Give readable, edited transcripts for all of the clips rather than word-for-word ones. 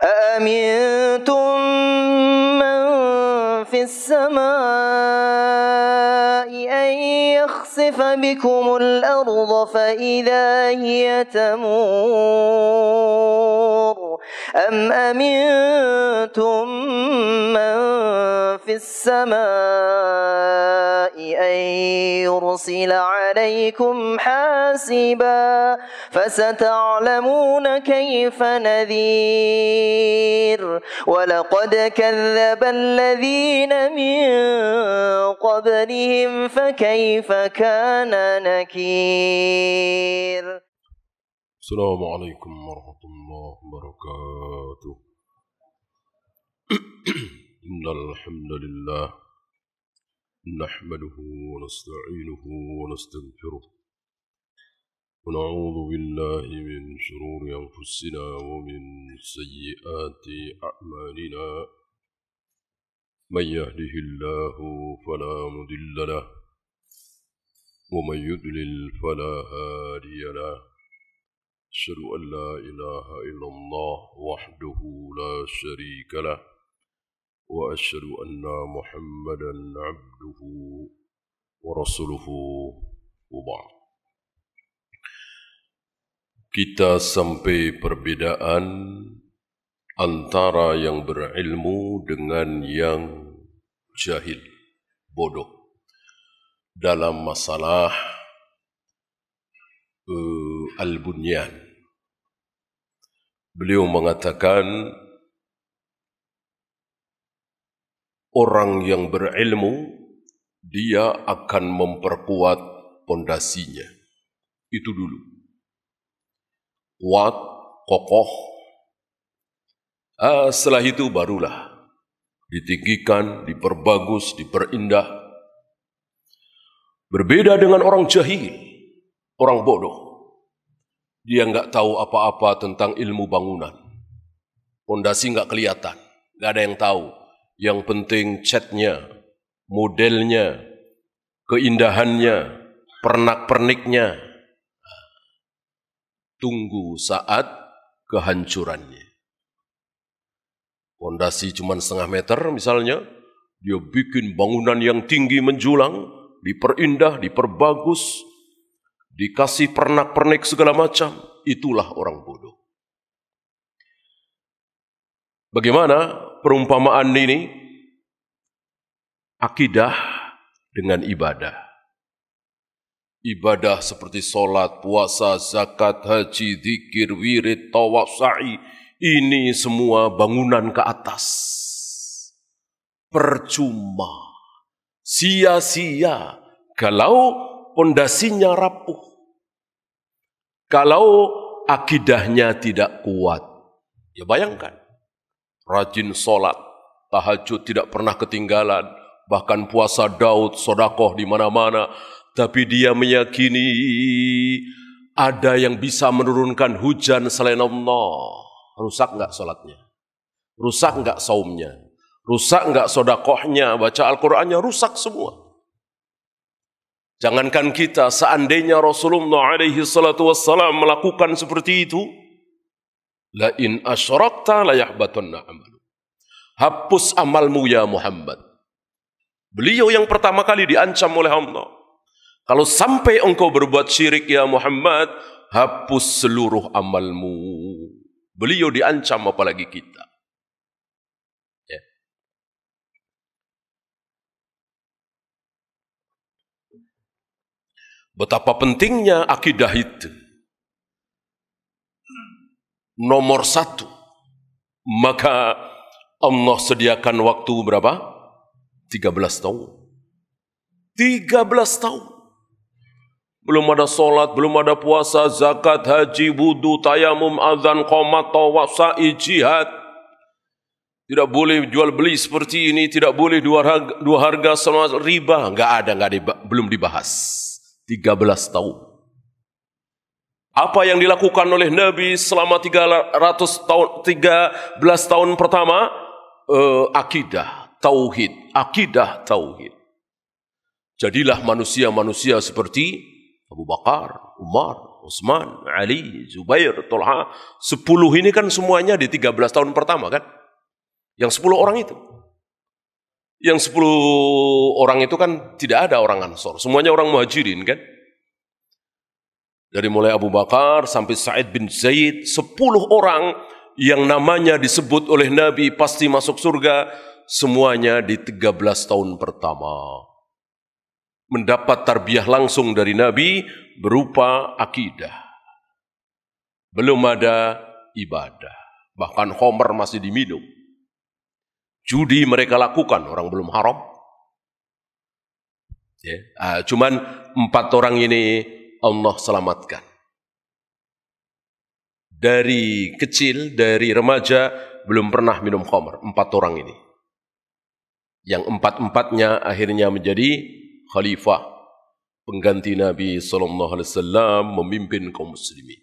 أأمنتم من في السماء أن يخسف بكم الأرض فإذا هي تمور أم أمنتم من في السماء أن يرسل عليكم حاسبا فستعلمون كيف نذير ولقد كذب الذين من قبلهم فكيف كان نكير. السلام عليكم ورحمة الله وبركاته. إن الحمد لله نحمده ونستعينه ونستغفره ونعوذ بالله من شرور أنفسنا ومن سيئات أعمالنا. من يهده الله فلا مضل له ومن يضلل فلا هادي له. أشهد أن لا إله إلا الله وحده لا شريك له وأشهد أن محمدا عبده ورسوله وبعد. Kita sampai perbedaan antara yang berilmu dengan yang jahil, bodoh, dalam masalah al-bunyan. Beliau mengatakan orang yang berilmu dia akan memperkuat pondasinya. Itu dulu. Kuat, kokoh. Setelah itu barulah ditinggikan, diperbagus, diperindah. Berbeda dengan orang jahil, orang bodoh. Dia enggak tahu apa-apa tentang ilmu bangunan. Pondasi enggak kelihatan, enggak ada yang tahu. Yang penting catnya, modelnya, keindahannya, pernak-perniknya. Tunggu saat kehancurannya. Pondasi cuma setengah meter misalnya, dia bikin bangunan yang tinggi menjulang, diperindah, diperbagus, dikasih pernak-pernik segala macam. Itulah orang bodoh. Bagaimana perumpamaan ini? Akidah dengan ibadah. Ibadah seperti sholat, puasa, zakat, haji, zikir, wirid, tawaf, sa'i. Ini semua bangunan ke atas. Percuma. Sia-sia kalau pondasinya rapuh. Kalau akidahnya tidak kuat. Ya bayangkan. Rajin sholat, tahajud tidak pernah ketinggalan. Bahkan puasa Daud, sedekah di mana-mana. Tapi dia meyakini ada yang bisa menurunkan hujan selain Allah. Rusak enggak sholatnya? Rusak enggak saumnya? Rusak enggak sedekahnya? Baca Al-Qur'annya rusak semua. Jangankan kita, seandainya Rasulullah alaihi salatu wassalam melakukan seperti itu, la in asyrakta la yahbatunna amalu. Hapus amalmu ya Muhammad. Beliau yang pertama kali diancam oleh Allah. Kalau sampai engkau berbuat syirik ya Muhammad, hapus seluruh amalmu. Beliau diancam apalagi kita. Ya. Betapa pentingnya akidah itu. Nomor satu. Maka Allah sediakan waktu berapa? 13 tahun. 13 tahun. Belum ada sholat, belum ada puasa, zakat, haji, wudu, tayamum, azan, qomat, tawaf, sa'i, jihad. Tidak boleh jual beli seperti ini, tidak boleh dua harga sama riba. Belum dibahas. 13 tahun. Apa yang dilakukan oleh Nabi selama 13 tahun pertama? Akidah, tauhid. Akidah, tauhid. Jadilah manusia-manusia seperti Abu Bakar, Umar, Utsman, Ali, Zubair, Tolha. 10 ini kan semuanya di 13 tahun pertama kan? Yang 10 orang itu. Yang 10 orang itu kan tidak ada orang Ansor. Semuanya orang Muhajirin kan? Dari mulai Abu Bakar sampai Sa'id bin Zaid. 10 orang yang namanya disebut oleh Nabi pasti masuk surga. Semuanya di 13 tahun pertama. Mendapat tarbiyah langsung dari Nabi berupa akidah. Belum ada ibadah. Bahkan khamr masih diminum. Judi mereka lakukan, orang belum haram. Ya. Cuman 4 orang ini Allah selamatkan. Dari kecil, dari remaja, belum pernah minum khamr. 4 orang ini. Yang 4-empatnya akhirnya menjadi khalifah, pengganti Nabi SAW memimpin kaum muslimin.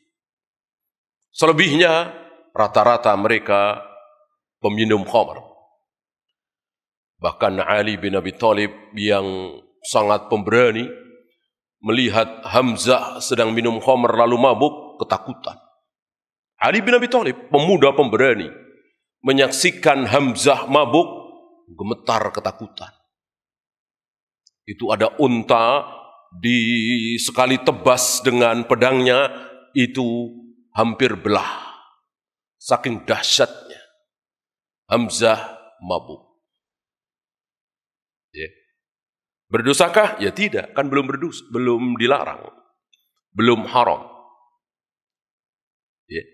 Selebihnya rata-rata mereka peminum khamr. Bahkan Ali bin Abi Thalib yang sangat pemberani melihat Hamzah sedang minum khamr lalu mabuk, ketakutan. Ali bin Abi Thalib, pemuda pemberani, menyaksikan Hamzah mabuk, gemetar ketakutan. Itu ada unta sekali tebas dengan pedangnya itu hampir belah. Saking dahsyatnya Hamzah mabuk. Ya. Berdosakah? Ya tidak, kan belum berdosa, belum dilarang, belum haram. Ya.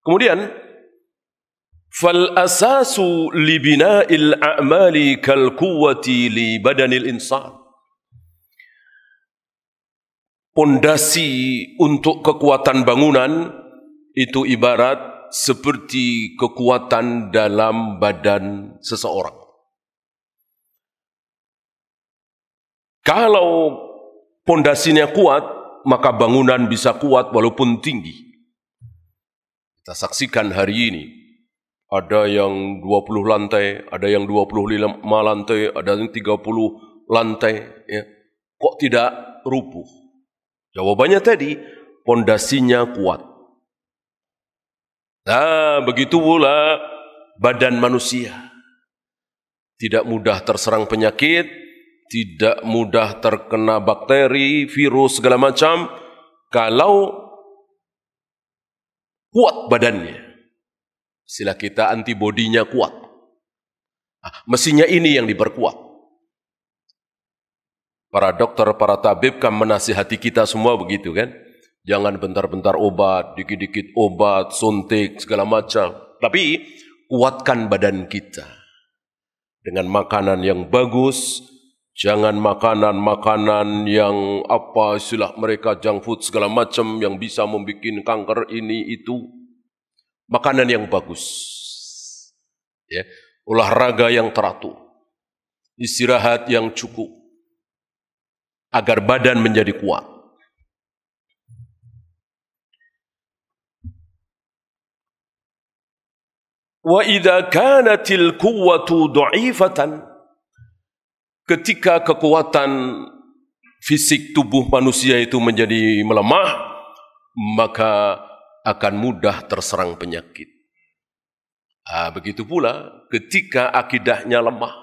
Kemudian fal asasu li bina'il a'mali kal quwwati li badanil insan. Pondasi untuk kekuatan bangunan itu ibarat seperti kekuatan dalam badan seseorang. Kalau pondasinya kuat, maka bangunan bisa kuat walaupun tinggi. Kita saksikan hari ini, ada yang 20 lantai, ada yang 25 lantai, ada yang 30 lantai. Ya. Kok tidak rubuh? Jawabannya tadi, pondasinya kuat. Nah, begitu pula badan manusia. Tidak mudah terserang penyakit, tidak mudah terkena bakteri, virus, segala macam, kalau kuat badannya. Istilah kita antibodinya kuat. Mestinya ini yang diperkuat. Para dokter, para tabib kan menasihati kita semua begitu kan. Jangan bentar-bentar obat, dikit-dikit obat, suntik, segala macam. Tapi kuatkan badan kita. Dengan makanan yang bagus. Jangan makanan-makanan yang apa istilah mereka junk food segala macam yang bisa membuat kanker ini itu. Makanan yang bagus. Ya. Olahraga yang teratur. Istirahat yang cukup. Agar badan menjadi kuat. Wa idza kanatil quwwatu dha'ifatan, ketika kekuatan fisik tubuh manusia itu menjadi melemah, maka akan mudah terserang penyakit. Begitu pula ketika akidahnya lemah,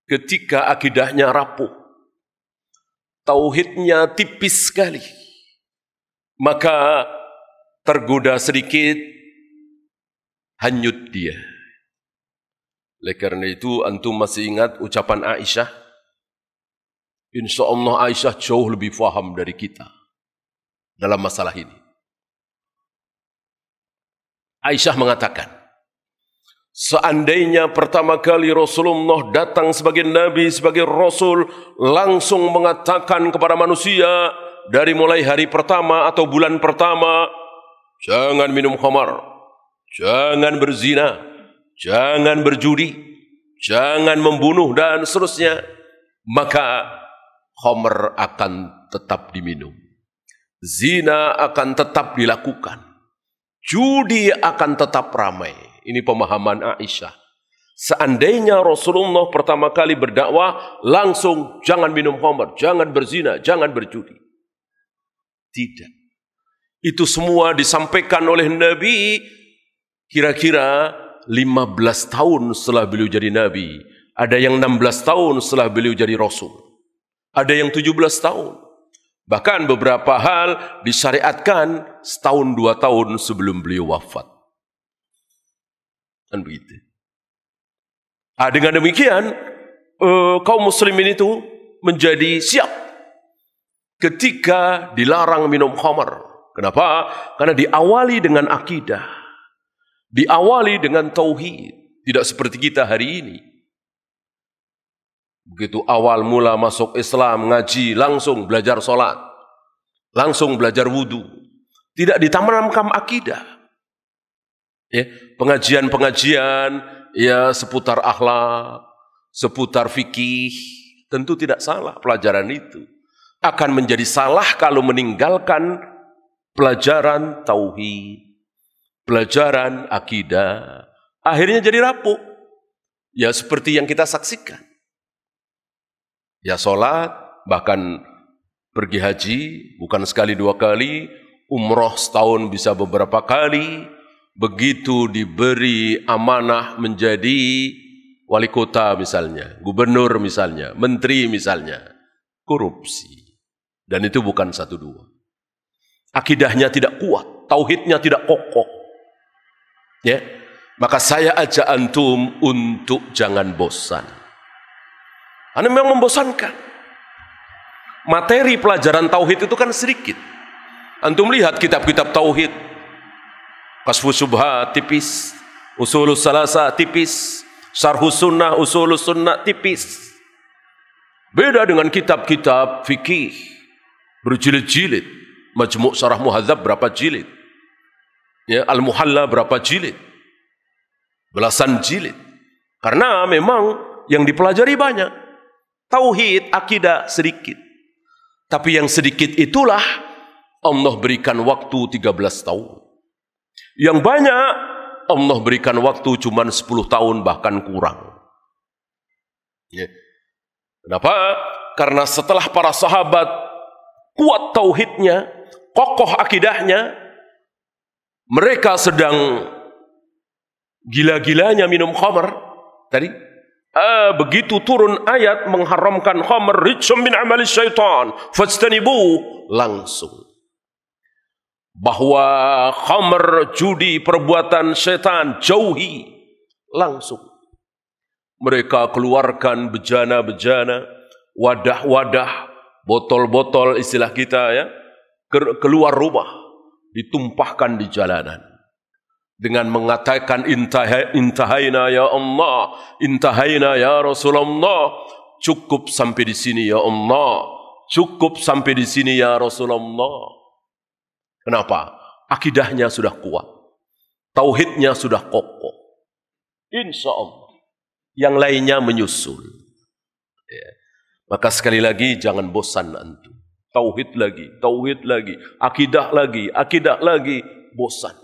ketika akidahnya rapuh, tauhidnya tipis sekali, maka tergoda sedikit, hanyut dia. Oleh karena itu, antum masih ingat ucapan Aisyah? Insya Allah Aisyah jauh lebih faham dari kita dalam masalah ini. Aisyah mengatakan, seandainya pertama kali Rasulullah datang sebagai Nabi, sebagai Rasul, langsung mengatakan kepada manusia, dari mulai hari pertama atau bulan pertama, jangan minum khamar, jangan berzina, jangan berjudi, jangan membunuh, dan seterusnya, maka khamr akan tetap diminum. Zina akan tetap dilakukan. Judi akan tetap ramai. Ini pemahaman Aisyah. Seandainya Rasulullah pertama kali berdakwah, langsung jangan minum khamr, jangan berzina, jangan berjudi. Tidak. Itu semua disampaikan oleh Nabi kira-kira 15 tahun setelah beliau jadi Nabi. Ada yang 16 tahun setelah beliau jadi Rasul. Ada yang 17 tahun. Bahkan beberapa hal disyariatkan setahun 2 tahun sebelum beliau wafat. Kan begitu. Dengan demikian, kaum muslimin itu menjadi siap ketika dilarang minum khamar. Kenapa? Karena diawali dengan akidah. Diawali dengan tauhid. Tidak seperti kita hari ini. Begitu awal mula masuk Islam, ngaji, langsung belajar sholat. Langsung belajar wudu. Tidak ditanamkan akidah. Ya, pengajian-pengajian ya seputar akhlak, seputar fikih, tentu tidak salah pelajaran itu. Akan menjadi salah kalau meninggalkan pelajaran tauhid, pelajaran akidah. Akhirnya jadi rapuh. Ya seperti yang kita saksikan. Ya sholat, bahkan pergi haji, bukan sekali 2 kali, umroh setahun bisa beberapa kali, begitu diberi amanah menjadi wali kota misalnya, gubernur misalnya, menteri misalnya, korupsi. Dan itu bukan 1-2. Akidahnya tidak kuat, tauhidnya tidak kokoh. Ya, maka saya ajak antum untuk jangan bosan. Karena memang membosankan. Materi pelajaran tauhid itu kan sedikit. Antum lihat kitab-kitab tauhid. Kasfus Syubhat tipis, Ushulus Salasa tipis, Syarhus Sunnah, Ushulus Sunnah tipis. Beda dengan kitab-kitab fikih berjilid-jilid. Majmu' Syarah Muhadzab berapa jilid? Ya, Al-Muhalla berapa jilid? Belasan jilid. Karena memang yang dipelajari banyak. Tauhid, akidah sedikit. Tapi yang sedikit itulah Allah berikan waktu 13 tahun. Yang banyak Allah berikan waktu cuma 10 tahun bahkan kurang. Ya. Kenapa? Karena setelah para sahabat kuat tauhidnya, kokoh akidahnya, mereka sedang gila-gilanya minum khamr tadi. Begitu turun ayat mengharamkan khamr, rijsum min amali syaitan fajtanibu, langsung bahwa khamr, judi, perbuatan syaitan, jauhi, langsung mereka keluarkan bejana-bejana, wadah-wadah, botol-botol istilah kita ya, keluar rumah, ditumpahkan di jalanan. Dengan mengatakan intahaina ya Allah, intahaina ya Rasulullah, cukup sampai di sini ya Allah, cukup sampai di sini ya Rasulullah. Kenapa? Akidahnya sudah kuat, tauhidnya sudah kokoh. Insya Allah yang lainnya menyusul. Ya. Maka sekali lagi jangan bosan antum. Tauhid lagi, akidah lagi, bosan.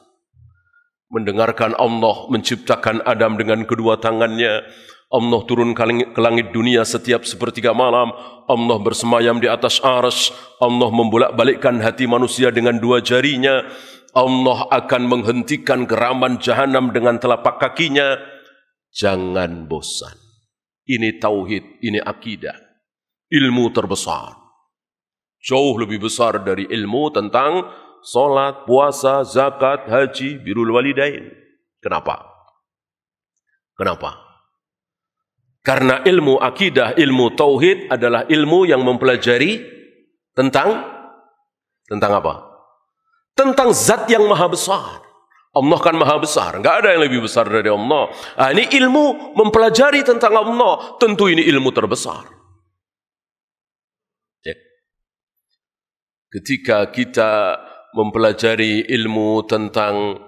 Mendengarkan Allah menciptakan Adam dengan kedua tangannya. Allah turun ke langit dunia setiap sepertiga malam. Allah bersemayam di atas arsy. Allah membolak-balikkan hati manusia dengan 2 jarinya. Allah akan menghentikan geraman jahanam dengan telapak kakinya. Jangan bosan. Ini tauhid, ini akidah. Ilmu terbesar. Jauh lebih besar dari ilmu tentang salat, puasa, zakat, haji, birrul walidain. Kenapa? Karena ilmu akidah, ilmu tauhid adalah ilmu yang mempelajari tentang apa? Tentang zat yang maha besar. Allah kan maha besar, enggak ada yang lebih besar dari Allah. Ini ilmu mempelajari tentang Allah, tentu ini ilmu terbesar. Ketika kita mempelajari ilmu tentang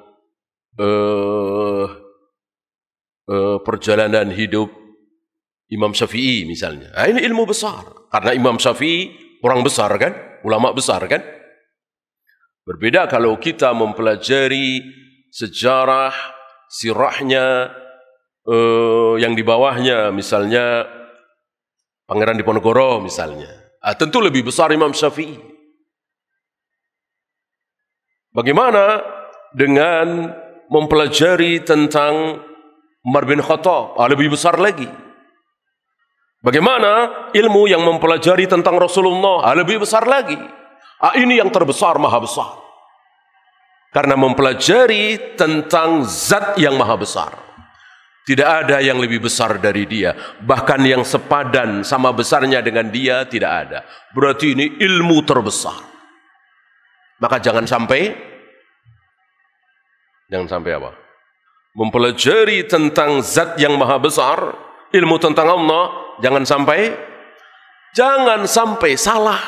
perjalanan hidup Imam Syafi'i misalnya. Ini ilmu besar. Karena Imam Syafi'i orang besar kan? Ulama besar kan? Berbeda kalau kita mempelajari sejarah sirahnya, yang di bawahnya, misalnya Pangeran Diponegoro misalnya. Tentu lebih besar Imam Syafi'i. Bagaimana dengan mempelajari tentang Umar bin Khattab? Lebih besar lagi. Bagaimana ilmu yang mempelajari tentang Rasulullah? Lebih besar lagi. Ini yang terbesar, maha besar. Karena mempelajari tentang zat yang maha besar. Tidak ada yang lebih besar dari dia. Bahkan yang sepadan sama besarnya dengan dia tidak ada. Berarti ini ilmu terbesar. Maka jangan sampai apa? Mempelajari tentang zat yang maha besar, ilmu tentang Allah, jangan sampai salah.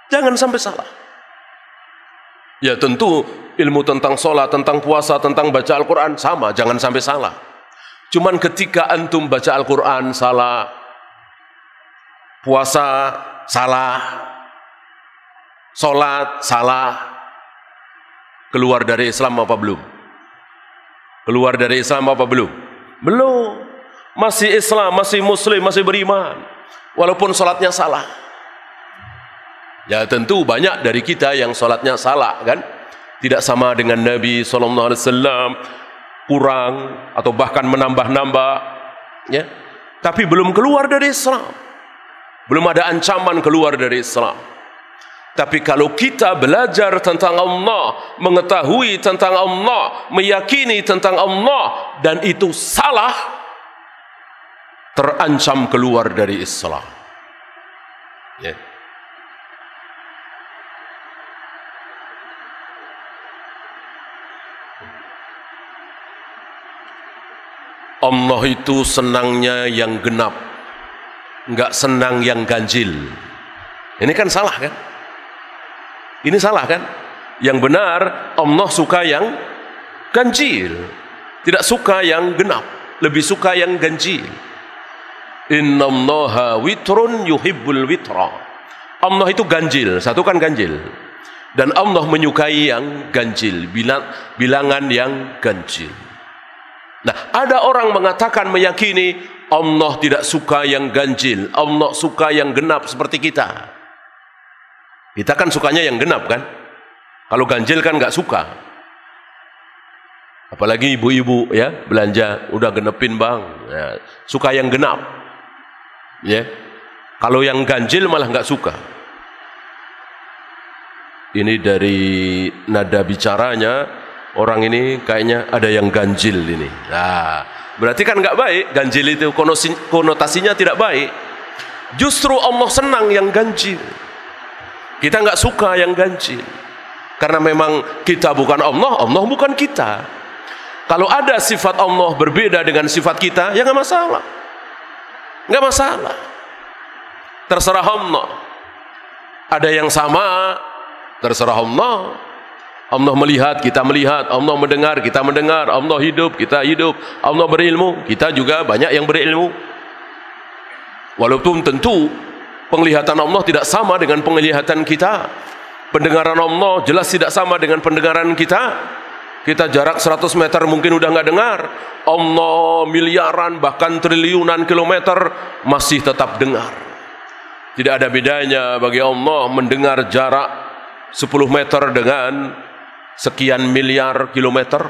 Jangan sampai salah. Ya tentu ilmu tentang sholat, tentang puasa, tentang baca Al-Quran sama, jangan sampai salah. Cuman ketika antum baca Al-Quran salah, puasa salah, sholat salah, keluar dari Islam apa belum? Keluar dari Islam apa belum? Belum. Masih Islam, masih Muslim, masih beriman. Walaupun sholatnya salah. Ya tentu banyak dari kita yang sholatnya salah kan. Tidak sama dengan Nabi SAW, kurang atau bahkan menambah-nambah. Ya. Tapi belum keluar dari Islam. Belum ada ancaman keluar dari Islam. Tapi kalau kita belajar tentang Allah, mengetahui tentang Allah, meyakini tentang Allah, dan itu salah, terancam keluar dari Islam. Ya. Allah itu senangnya yang genap, enggak senang yang ganjil. Ini kan salah kan? Ini salah kan? Yang benar Allah suka yang ganjil, tidak suka yang genap, lebih suka yang ganjil. Innallaha witrun yuhibbul witra. Allah itu ganjil, satu kan ganjil. Dan Allah menyukai yang ganjil, bilangan yang ganjil. Nah, ada orang mengatakan meyakini Allah tidak suka yang ganjil, Allah suka yang genap seperti kita. Kita kan sukanya yang genap kan? Kalau ganjil kan nggak suka. Apalagi ibu-ibu ya belanja udah genepin bang, ya, suka yang genap. Ya, kalau yang ganjil malah nggak suka. Ini dari nada bicaranya orang ini kayaknya ada yang ganjil ini. Nah, berarti kan nggak baik. Ganjil itu konotasinya tidak baik. Justru Allah senang yang ganjil. Kita nggak suka yang ganjil. Karena memang kita bukan Allah, Allah bukan kita. Kalau ada sifat Allah berbeda dengan sifat kita, ya nggak masalah. Nggak masalah. Terserah Allah. Ada yang sama, terserah Allah. Allah melihat, kita melihat. Allah mendengar, kita mendengar. Allah hidup, kita hidup. Allah berilmu, kita juga banyak yang berilmu. Walaupun tentu penglihatan Allah tidak sama dengan penglihatan kita. Pendengaran Allah jelas tidak sama dengan pendengaran kita. Kita jarak 100 meter mungkin udah nggak dengar. Allah miliaran bahkan triliunan kilometer masih tetap dengar. Tidak ada bedanya bagi Allah mendengar jarak 10 meter dengan sekian miliar kilometer.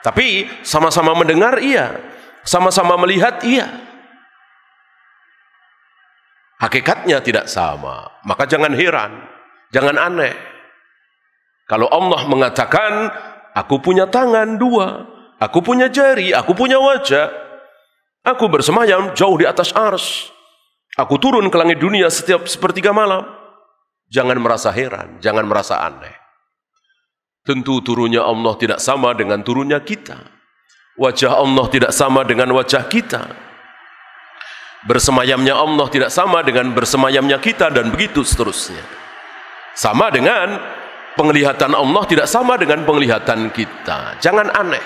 Tapi sama-sama mendengar iya, sama-sama melihat iya. Hakikatnya tidak sama. Maka jangan heran, jangan aneh. Kalau Allah mengatakan, aku punya tangan 2, aku punya jari, aku punya wajah, aku bersemayam jauh di atas arsy, aku turun ke langit dunia setiap sepertiga malam. Jangan merasa heran, jangan merasa aneh. Tentu turunnya Allah tidak sama dengan turunnya kita. Wajah Allah tidak sama dengan wajah kita. Bersemayamnya Allah tidak sama dengan bersemayamnya kita, dan begitu seterusnya. Sama dengan penglihatan Allah tidak sama dengan penglihatan kita. Jangan aneh,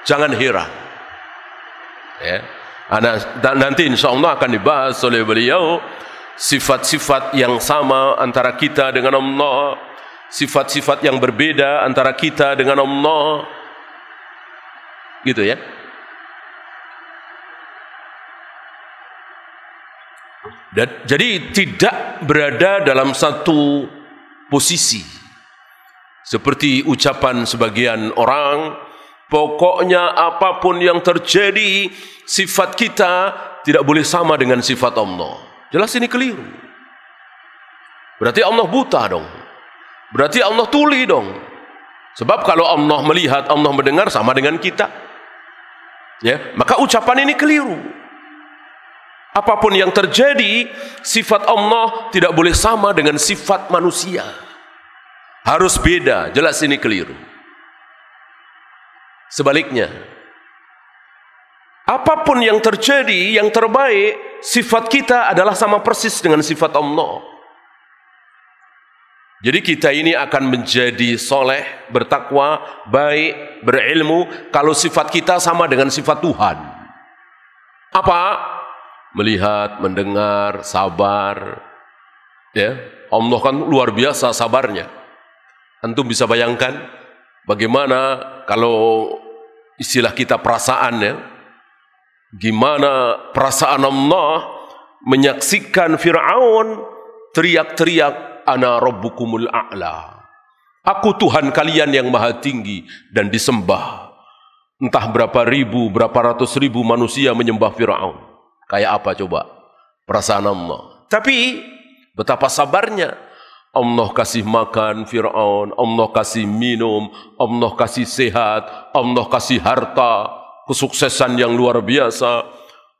jangan heran. Ya. Nanti insya Allah akan dibahas oleh beliau sifat-sifat yang sama antara kita dengan Allah, sifat-sifat yang berbeda antara kita dengan Allah, gitu ya. Dan, jadi tidak berada dalam satu posisi seperti ucapan sebagian orang, pokoknya apapun yang terjadi, sifat kita tidak boleh sama dengan sifat Allah. Jelas ini keliru. Berarti Allah buta dong. Berarti Allah tuli dong. Sebab kalau Allah melihat, Allah mendengar sama dengan kita. Ya, maka ucapan ini keliru. Apapun yang terjadi, sifat Allah tidak boleh sama dengan sifat manusia. Harus beda, jelas ini keliru. Sebaliknya, apapun yang terjadi, yang terbaik, sifat kita adalah sama persis dengan sifat Allah. Jadi kita ini akan menjadi soleh, bertakwa, baik, berilmu, kalau sifat kita sama dengan sifat Tuhan. Apa? Melihat, mendengar, sabar. Ya, Allah kan luar biasa sabarnya. Antum bisa bayangkan bagaimana kalau istilah kita perasaan ya. Gimana perasaan Allah menyaksikan Fir'aun teriak-teriak, ana rabbukumul a'la. Aku Tuhan kalian yang maha tinggi dan disembah. Entah berapa ribu, berapa ratus ribu manusia menyembah Fir'aun. Kayak apa coba perasaan Allah. Tapi betapa sabarnya. Allah kasih makan Fir'aun, Allah kasih minum, Allah kasih sehat, Allah kasih harta, kesuksesan yang luar biasa.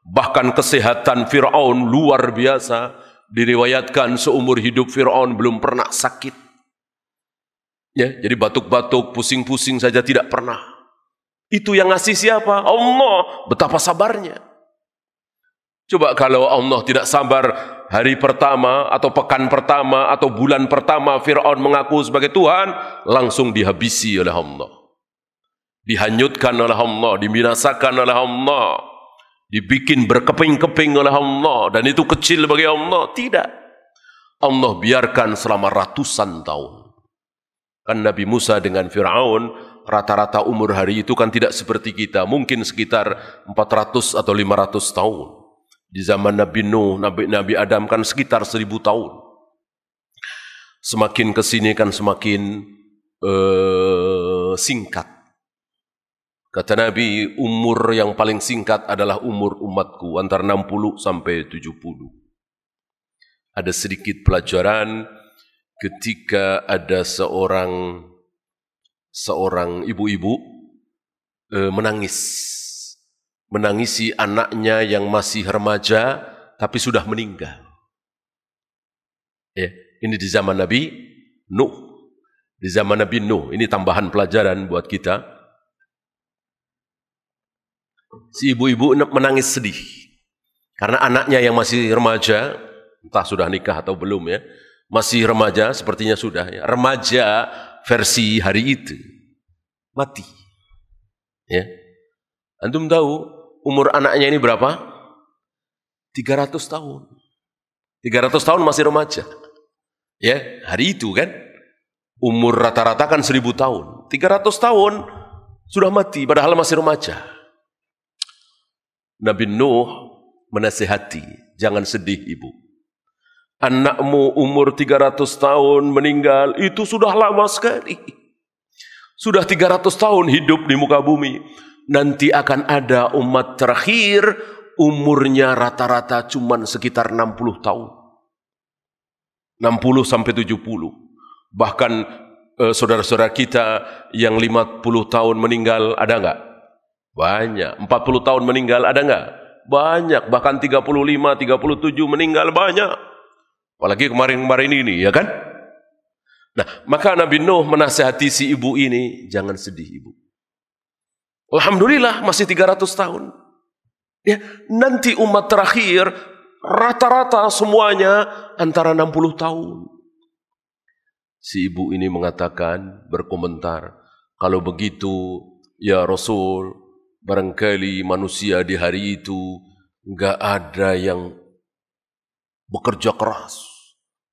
Bahkan kesehatan Fir'aun luar biasa. Diriwayatkan seumur hidup Fir'aun belum pernah sakit. Ya, jadi batuk-batuk, pusing-pusing saja tidak pernah. Itu yang ngasih siapa? Allah. Betapa sabarnya. Coba kalau Allah tidak sabar hari pertama atau pekan pertama atau bulan pertama Fir'aun mengaku sebagai Tuhan, langsung dihabisi oleh Allah. Dihanyutkan oleh Allah, dibinasakan oleh Allah, dibikin berkeping-keping oleh Allah, dan itu kecil bagi Allah. Tidak. Allah biarkan selama ratusan tahun. Kan Nabi Musa dengan Fir'aun, rata-rata umur hari itu kan tidak seperti kita, mungkin sekitar 400 atau 500 tahun. Di zaman Nabi Nuh, Nabi Adam kan sekitar 1000 tahun. Semakin kesini kan semakin singkat. Kata Nabi, umur yang paling singkat adalah umur umatku, antara 60 sampai 70. Ada sedikit pelajaran ketika ada seorang ibu-ibu menangisi anaknya yang masih remaja tapi sudah meninggal. Ya, ini di zaman Nabi Nuh. Di zaman Nabi Nuh, ini tambahan pelajaran buat kita. Si ibu-ibu menangis sedih karena anaknya yang masih remaja, entah sudah nikah atau belum ya, masih remaja, sepertinya sudah ya, remaja versi hari itu, mati. Ya, antum tahu umur anaknya ini berapa? 300 tahun. 300 tahun masih remaja. Ya, hari itu kan. Umur rata-rata kan 1000 tahun. 300 tahun sudah mati padahal masih remaja. Nabi Nuh menasihati, jangan sedih ibu. Anakmu umur 300 tahun meninggal, itu sudah lama sekali. Sudah 300 tahun hidup di muka bumi. Nanti akan ada umat terakhir, umurnya rata-rata cuma sekitar 60 tahun. 60 sampai 70. Bahkan saudara-saudara kita yang 50 tahun meninggal, ada enggak? Banyak. 40 tahun meninggal, ada enggak? Banyak. Bahkan 35, 37 meninggal, banyak. Apalagi kemarin-kemarin ini, ya kan? Nah, maka Nabi Nuh menasihati si ibu ini, jangan sedih ibu. Alhamdulillah masih 300 tahun. Ya, nanti umat terakhir rata-rata semuanya antara 60 tahun. Si ibu ini mengatakan, berkomentar, kalau begitu ya Rasul, barangkali manusia di hari itu enggak ada yang bekerja keras,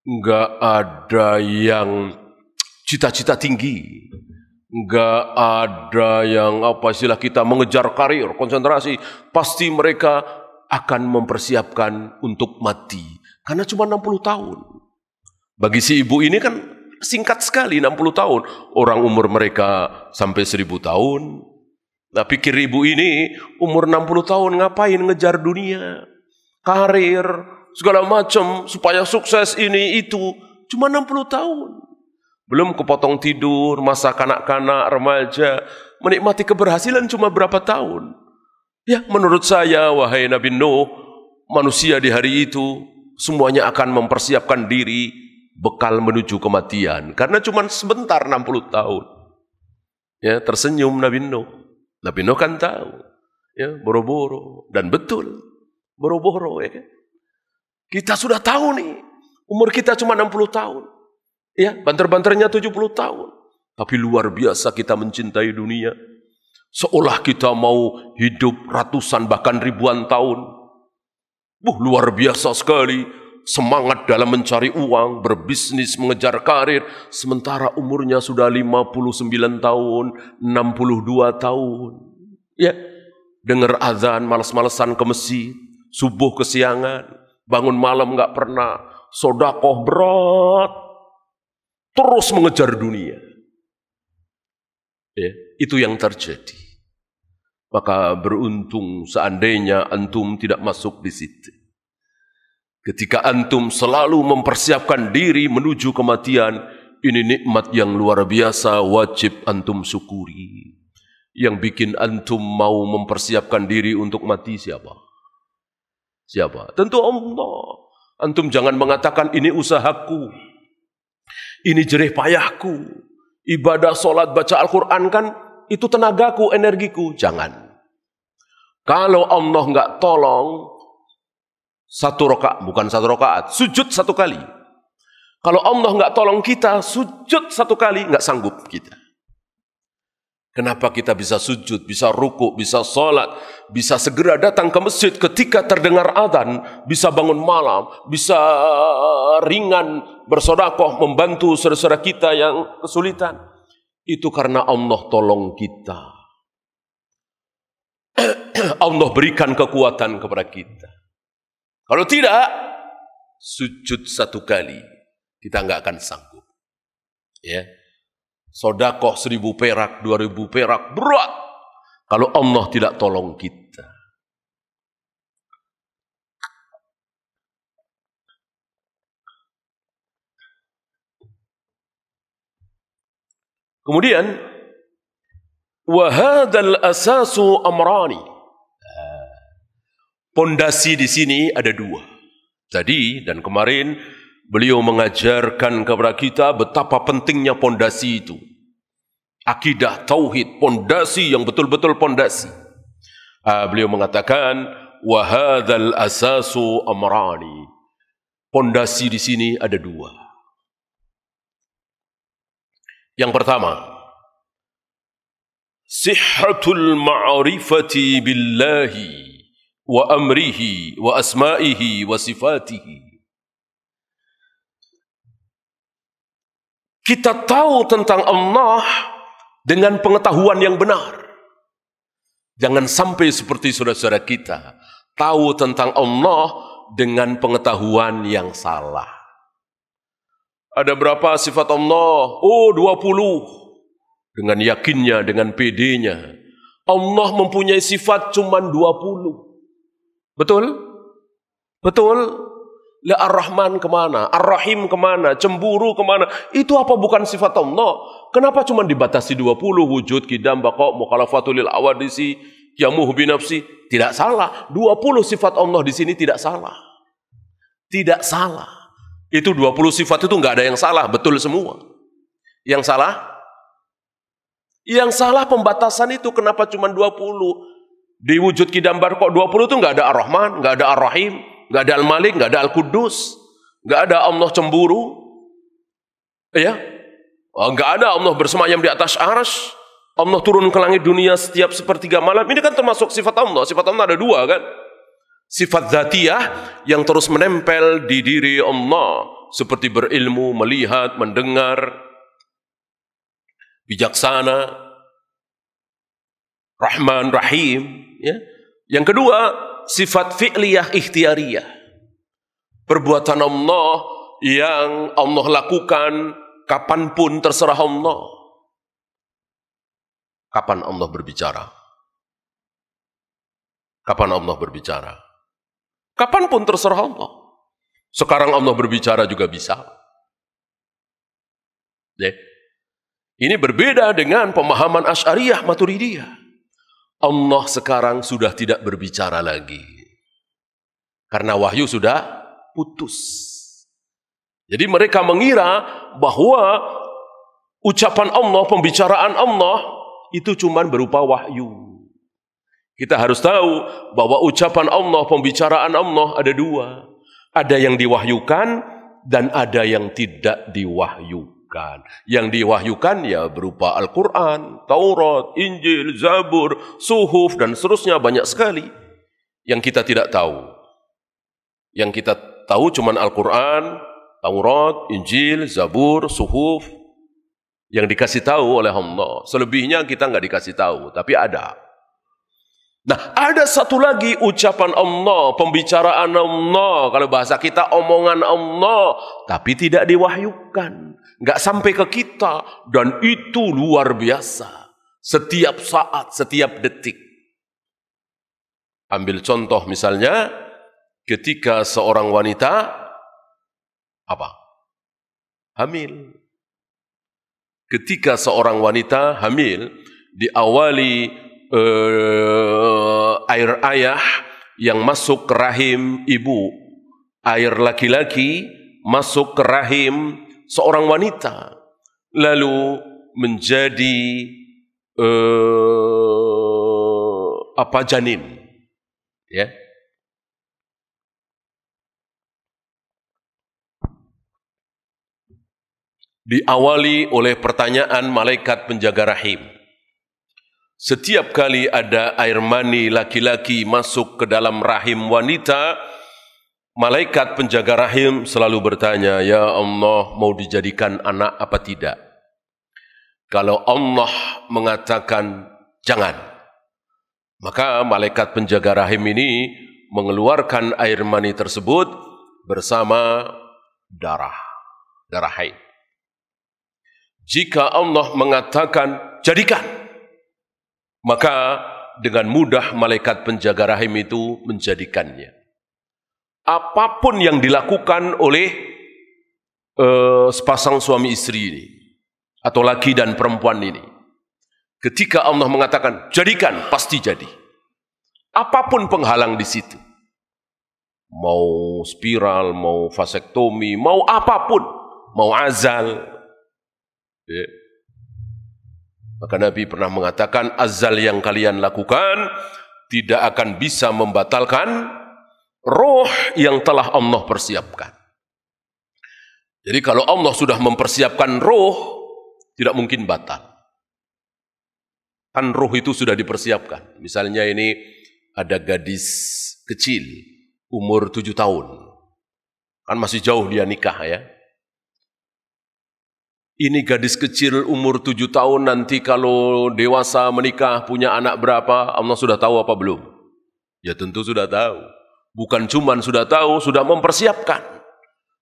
enggak ada yang cita-cita tinggi, Nggak ada yang istilah kita mengejar karir, konsentrasi. Pasti mereka akan mempersiapkan untuk mati. Karena cuma 60 tahun. Bagi si ibu ini kan singkat sekali 60 tahun. Orang umur mereka sampai 1000 tahun. Nah, pikir ibu ini umur 60 tahun ngapain ngejar dunia, karir, segala macam supaya sukses ini itu. Cuma 60 tahun. Belum kepotong tidur, masa kanak-kanak, remaja, menikmati keberhasilan cuma berapa tahun. Ya, menurut saya, wahai Nabi Nuh, manusia di hari itu semuanya akan mempersiapkan diri bekal menuju kematian. Karena cuma sebentar 60 tahun. Ya, tersenyum Nabi Nuh. Nabi Nuh kan tahu. Ya, boro-boro. Dan betul, boro-boro. Ya. Kita sudah tahu nih, umur kita cuma 60 tahun. Ya, banter-banternya 70 tahun. Tapi luar biasa kita mencintai dunia. Seolah kita mau hidup ratusan bahkan ribuan tahun. Luar biasa sekali. Semangat dalam mencari uang, berbisnis, mengejar karir. Sementara umurnya sudah 59 tahun, 62 tahun. Ya, dengar azan, malas-malasan ke masjid. Subuh kesiangan, bangun malam gak pernah. Sodakoh berat. Terus mengejar dunia. Ya, itu yang terjadi. Maka beruntung seandainya antum tidak masuk di situ. Ketika antum selalu mempersiapkan diri menuju kematian, ini nikmat yang luar biasa, wajib antum syukuri. Yang bikin antum mau mempersiapkan diri untuk mati siapa? Siapa? Tentu Allah. Antum jangan mengatakan ini usahaku, ini jerih payahku, ibadah, sholat, baca Al-Quran kan itu tenagaku, energiku. Jangan. Kalau Allah nggak tolong, bukan satu rakaat, sujud 1 kali. Kalau Allah nggak tolong kita, sujud 1 kali, nggak sanggup kita. Kenapa kita bisa sujud, bisa ruku, bisa sholat, bisa segera datang ke masjid ketika terdengar adzan, bisa bangun malam, bisa ringan bersedekah membantu saudara-saudara kita yang kesulitan. Itu karena Allah tolong kita. Allah berikan kekuatan kepada kita. Kalau tidak, sujud 1 kali, kita nggak akan sanggup. Ya. Sedekah 1000 perak, 2000 perak, berat. Kalau Allah tidak tolong kita. Kemudian, wahadal asasu amrani. Pondasi di sini ada 2. Tadi dan kemarin beliau mengajarkan kepada kita betapa pentingnya pondasi itu. Akidah, tauhid, pondasi yang betul-betul pondasi. Beliau mengatakan, wahadal asasu amrani. Pondasi di sini ada 2. Yang pertama, sihhatul ma'rifati billahi wa amrihi wa asma'ihi wa sifatihi. Kita tahu tentang Allah dengan pengetahuan yang benar. Jangan sampai seperti saudara-saudara kita tahu tentang Allah dengan pengetahuan yang salah. Ada berapa sifat Allah? 20. Dengan yakinnya, dengan pedenya. Allah mempunyai sifat cuma 20. Betul? Betul? La Ar-Rahman kemana? Ar-Rahim kemana? Cemburu kemana? Itu apa bukan sifat Allah? Kenapa cuma dibatasi 20? Wujud, qidam, baqa, mukhalafatul lil awadisi, qiyamuhu binafsi. Tidak salah. 20 sifat Allah di sini tidak salah. Tidak salah. Itu 20 sifat itu nggak ada yang salah. Betul semua. Yang salah? Yang salah pembatasan itu. Kenapa cuma 20? Di wujud qidam, baqa 20 itu nggak ada Ar-Rahman, nggak ada Ar-Rahim, nggak ada Al-Malik, nggak ada Al-Quddus, nggak ada Allah cemburu, ya, nggak ada Allah bersemayam di atas arsy, Allah turun ke langit dunia setiap sepertiga malam. Ini kan termasuk sifat Allah. Sifat Allah ada 2 kan? Sifat dzatiyah yang terus menempel di diri Allah, seperti berilmu, melihat, mendengar, bijaksana, Rahman, Rahim. Ya. Yang kedua, sifat fi'liyah ikhtiariyah. Perbuatan Allah yang Allah lakukan kapanpun terserah Allah. Kapan Allah berbicara? Kapan Allah berbicara? Kapanpun terserah Allah. Sekarang Allah berbicara juga bisa. Ya. Ini berbeda dengan pemahaman Asy'ariyah Maturidiyah. Allah sekarang sudah tidak berbicara lagi. Karena wahyu sudah putus. Jadi mereka mengira bahwa ucapan Allah, pembicaraan Allah itu cuma berupa wahyu. Kita harus tahu bahwa ucapan Allah, pembicaraan Allah ada dua. Ada yang diwahyukan dan ada yang tidak diwahyukan. Yang diwahyukan ya berupa Al-Quran, Taurat, Injil, Zabur, Suhuf, dan seterusnya banyak sekali. Yang kita tidak tahu. Yang kita tahu cuma Al-Quran, Taurat, Injil, Zabur, Suhuf. Yang dikasih tahu oleh Allah. Selebihnya kita nggak dikasih tahu, tapi ada. Nah, ada satu lagi ucapan Allah, pembicaraan Allah, kalau bahasa kita omongan Allah, tapi tidak diwahyukan, nggak sampai ke kita, dan itu luar biasa. Setiap saat, setiap detik. Ambil contoh misalnya, ketika seorang wanita hamil. Ketika seorang wanita hamil, diawali air ayah yang masuk ke rahim ibu, air laki-laki masuk ke rahim seorang wanita, lalu menjadi janin, ya. Diawali oleh pertanyaan malaikat penjaga rahim. Setiap kali ada air mani laki-laki masuk ke dalam rahim wanita, malaikat penjaga rahim selalu bertanya, "Ya Allah, mau dijadikan anak apa tidak?" Kalau Allah mengatakan jangan, maka malaikat penjaga rahim ini mengeluarkan air mani tersebut bersama darah haid. Jika Allah mengatakan jadikan, maka dengan mudah malaikat penjaga rahim itu menjadikannya. Apapun yang dilakukan oleh sepasang suami istri ini, atau laki dan perempuan ini, ketika Allah mengatakan jadikan, pasti jadi. Apapun penghalang di situ, mau spiral, mau vasektomi, mau apapun, mau azal. Ya. Maka Nabi pernah mengatakan, azal yang kalian lakukan tidak akan bisa membatalkan roh yang telah Allah persiapkan. Jadi kalau Allah sudah mempersiapkan roh, tidak mungkin batal. Kan roh itu sudah dipersiapkan. Misalnya ini ada gadis kecil, umur 7 tahun. Kan masih jauh dia nikah ya. Ini gadis kecil umur 7 tahun nanti kalau dewasa menikah punya anak berapa, Allah sudah tahu apa belum? Ya tentu sudah tahu. Bukan cuman sudah tahu, sudah mempersiapkan.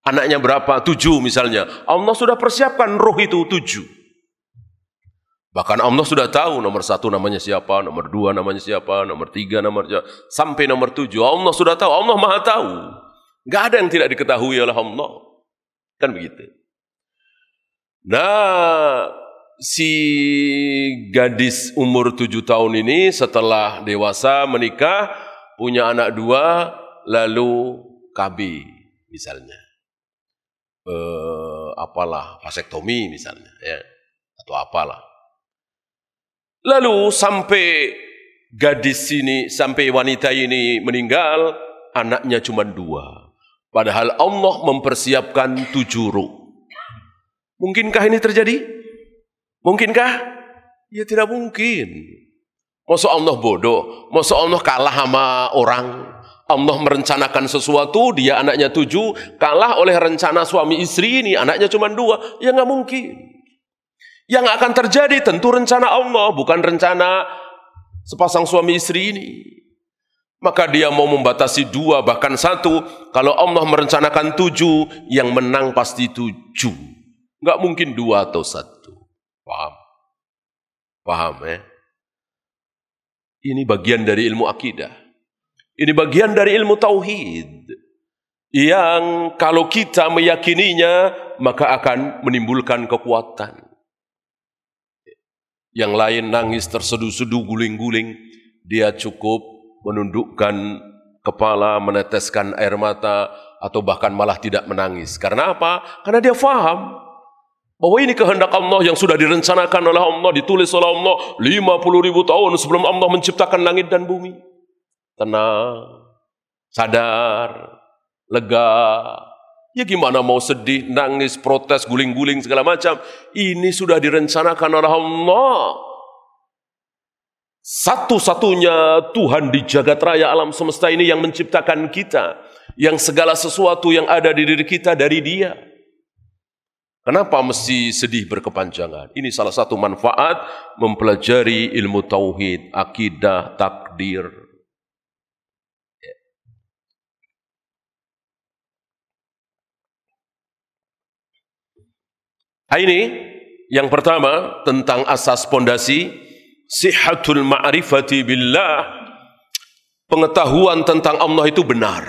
Anaknya berapa? 7 misalnya. Allah sudah persiapkan roh itu 7. Bahkan Allah sudah tahu nomor 1 namanya siapa, nomor 2 namanya siapa, nomor 3 namanya siapa, sampai nomor 7. Allah sudah tahu, Allah maha tahu. Gak ada yang tidak diketahui oleh Allah. Kan begitu. Nah, si gadis umur 7 tahun ini setelah dewasa menikah, punya anak 2, lalu KB misalnya. Vasektomi misalnya, ya, atau apalah. Lalu sampai wanita ini meninggal, anaknya cuma 2. Padahal Allah mempersiapkan 7 ruh. Mungkinkah ini terjadi? Mungkinkah? Ya tidak mungkin. Masa Allah bodoh? Masa Allah kalah sama orang? Allah merencanakan sesuatu, dia anaknya 7, kalah oleh rencana suami istri ini, anaknya cuma 2. Ya nggak mungkin. Yang akan terjadi tentu rencana Allah, bukan rencana sepasang suami istri ini. Maka dia mau membatasi 2 bahkan 1. Kalau Allah merencanakan 7, yang menang pasti 7. Enggak mungkin 2 atau 1. Paham? Paham ya? Ini bagian dari ilmu akidah. Ini bagian dari ilmu tauhid. Yang kalau kita meyakininya, maka akan menimbulkan kekuatan. Yang lain nangis terseduh-seduh, guling-guling, dia cukup menundukkan kepala, meneteskan air mata, atau bahkan malah tidak menangis. Karena apa? Karena dia faham bahwa ini kehendak Allah yang sudah direncanakan oleh Allah, ditulis oleh Allah 50.000 tahun sebelum Allah menciptakan langit dan bumi. Tenang, sadar, lega. Ya gimana mau sedih, nangis, protes, guling-guling segala macam. Ini sudah direncanakan oleh Allah. Satu-satunya Tuhan di jagat raya alam semesta ini yang menciptakan kita. Yang segala sesuatu yang ada di diri kita dari Dia. Kenapa mesti sedih berkepanjangan? Ini salah satu manfaat mempelajari ilmu tauhid, akidah, takdir. Ini yang pertama tentang asas pondasi sihhatul ma'rifati billah. Pengetahuan tentang Allah itu benar.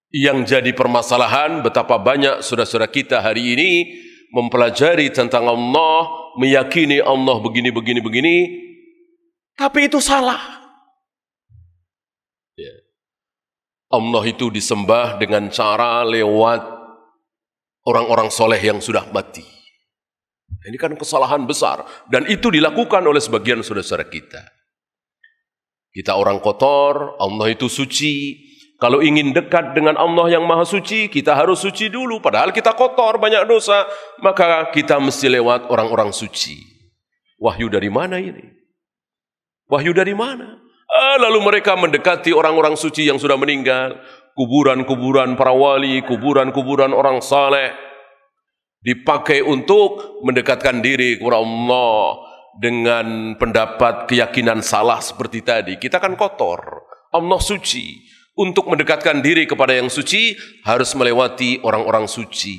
Yang jadi permasalahan betapa banyak saudara-saudara kita hari ini mempelajari tentang Allah, meyakini Allah begini, tapi itu salah. Allah itu disembah dengan cara lewat orang-orang soleh yang sudah mati. Ini kan kesalahan besar. Dan itu dilakukan oleh sebagian saudara-saudara kita. Kita orang kotor, Allah itu suci. Kalau ingin dekat dengan Allah yang maha suci, kita harus suci dulu. Padahal kita kotor, banyak dosa. Maka kita mesti lewat orang-orang suci. Wahyu dari mana ini? Wahyu dari mana? Lalu mereka mendekati orang-orang suci yang sudah meninggal. Kuburan-kuburan para wali, kuburan-kuburan orang saleh. Dipakai untuk mendekatkan diri kepada Allah. Dengan pendapat keyakinan salah seperti tadi. Kita kan kotor. Allah suci. Untuk mendekatkan diri kepada yang suci, harus melewati orang-orang suci.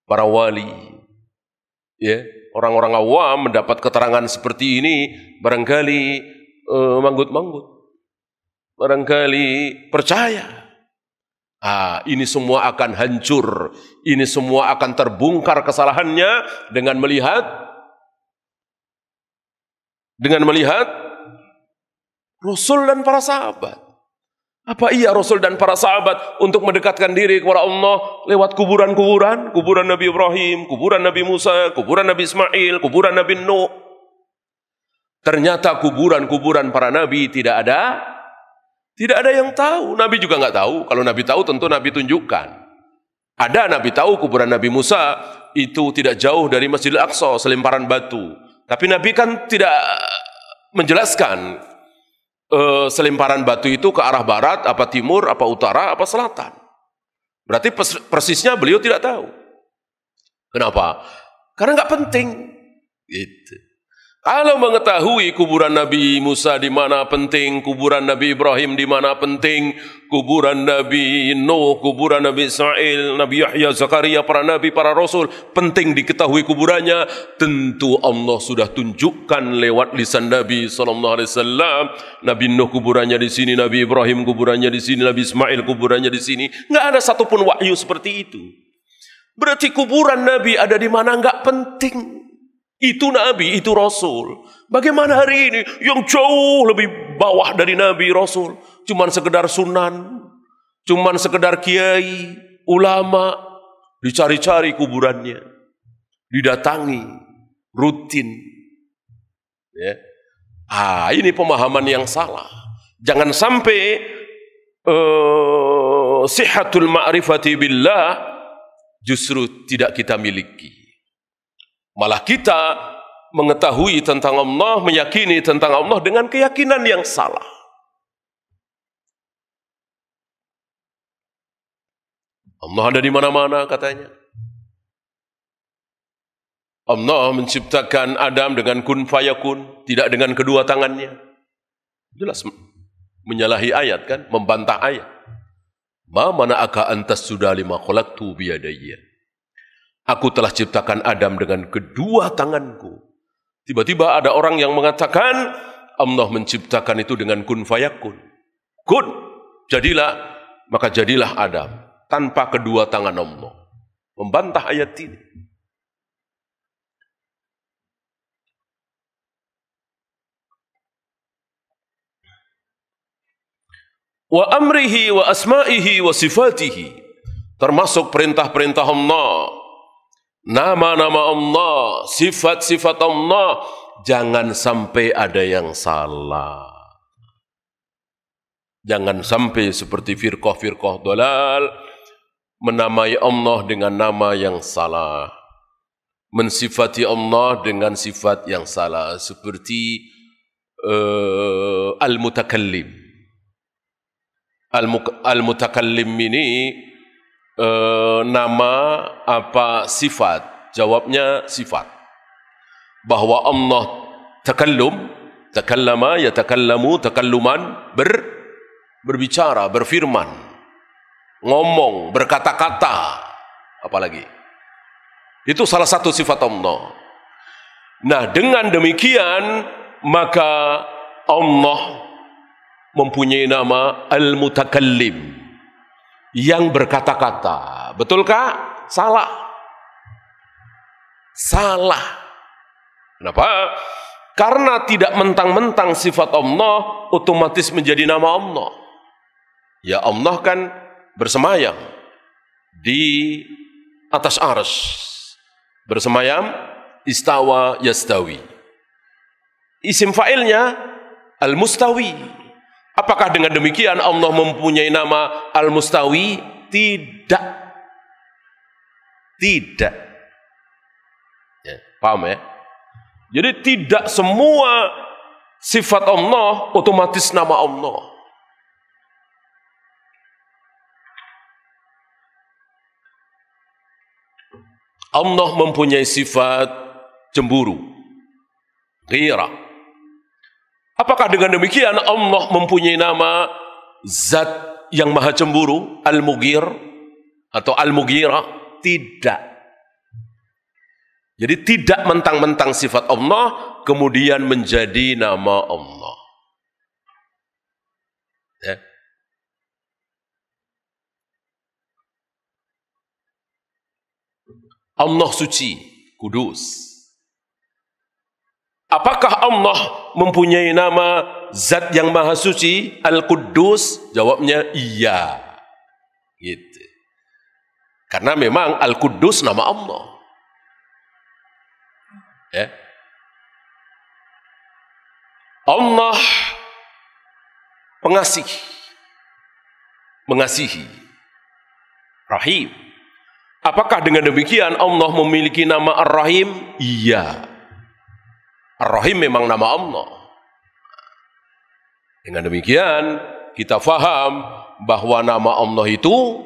Para wali. Ya, orang-orang awam mendapat keterangan seperti ini, barangkali manggut-manggut. Barangkali percaya. Ini semua akan hancur. Ini semua akan terbongkar kesalahannya dengan melihat Rasul dan para sahabat. Apa iya Rasul dan para sahabat untuk mendekatkan diri kepada Allah lewat kuburan-kuburan? Kuburan Nabi Ibrahim, kuburan Nabi Musa, kuburan Nabi Ismail, kuburan Nabi Nuh. Ternyata kuburan-kuburan para nabi tidak ada yang tahu. Nabi juga nggak tahu. Kalau Nabi tahu tentu Nabi tunjukkan. Ada Nabi tahu kuburan Nabi Musa itu tidak jauh dari Masjidil Aqsa, selemparan batu. Tapi Nabi kan tidak menjelaskan selemparan batu itu ke arah barat, apa timur, apa utara, apa selatan. Berarti persisnya beliau tidak tahu. Kenapa? Karena nggak penting. Gitu. Kalau mengetahui kuburan Nabi Musa di mana penting, kuburan Nabi Ibrahim di mana penting, kuburan Nabi Nuh, kuburan Nabi Ismail, Nabi Yahya, Zakaria, para nabi, para rasul, penting diketahui kuburannya, tentu Allah sudah tunjukkan lewat lisan Nabi SAW. Nabi Nuh kuburannya di sini, Nabi Ibrahim kuburannya di sini, Nabi Ismail kuburannya di sini. Nggak ada satupun wahyu seperti itu. Berarti kuburan Nabi ada di mana nggak penting. Itu Nabi, itu Rasul. Bagaimana hari ini yang jauh lebih bawah dari Nabi, Rasul? Cuman sekedar sunan, cuman sekedar kiai, ulama, dicari-cari kuburannya, didatangi, rutin. Ya. Ini pemahaman yang salah. Jangan sampai sihhatul ma'rifati billah justru tidak kita miliki. Malah kita mengetahui tentang Allah, meyakini tentang Allah dengan keyakinan yang salah. Allah ada di mana-mana katanya. Allah menciptakan Adam dengan kun fayakun, tidak dengan kedua tangannya. Jelas menyalahi ayat kan, membantah ayat. Ma mana'aka antas sudah lima khalaqtu biyadayya. Aku telah ciptakan Adam dengan kedua tanganku. Tiba-tiba ada orang yang mengatakan Allah menciptakan itu dengan kun fayakun. Kun, jadilah, maka jadilah Adam tanpa kedua tangan Allah. Membantah ayat ini. Wa amrihi wa asma'ihi wa sifatihi, termasuk perintah-perintah Allah, nama-nama Allah, sifat-sifat Allah, jangan sampai ada yang salah. Jangan sampai seperti firqah-firqah dalal menamai Allah dengan nama yang salah, mensifati Allah dengan sifat yang salah, seperti al-mutakallim. Al-mutakallim ini nama apa sifat? Jawabnya sifat. Bahwa Allah takallum, takallama, yatakallamu, takalluman, berbicara, berfirman, ngomong, berkata-kata, apalagi. Itu salah satu sifat Allah. Nah, dengan demikian maka Allah mempunyai nama Al-Mutakallim, yang berkata-kata. Betulkah? Salah. Salah. Kenapa? Karena tidak mentang-mentang sifat Allah otomatis menjadi nama Allah. Ya, Allah kan bersemayam di atas arsy. Bersemayam, istawa yastawi. Isim fa'ilnya Al-Mustawi. Apakah dengan demikian Allah mempunyai nama Al-Mustawi? Tidak. Tidak. Ya, paham ya? Jadi tidak semua sifat Allah otomatis nama Allah. Allah mempunyai sifat cemburu, ghirah. Apakah dengan demikian Allah mempunyai nama Zat yang maha cemburu, Al-Mughir atau Al-Mughirah? Tidak. Jadi tidak mentang-mentang sifat Allah kemudian menjadi nama Allah. Ya. Allah suci, kudus. Apakah Allah mempunyai nama Zat yang maha suci, Al-Quddus? Jawabnya iya. Gitu. Karena memang Al-Quddus nama Allah. Ya. Allah pengasih, mengasihi, Rahim. Apakah dengan demikian Allah memiliki nama Ar-Rahim? Iya. Ar-Rahim memang nama Allah. Dengan demikian kita faham bahwa nama Allah itu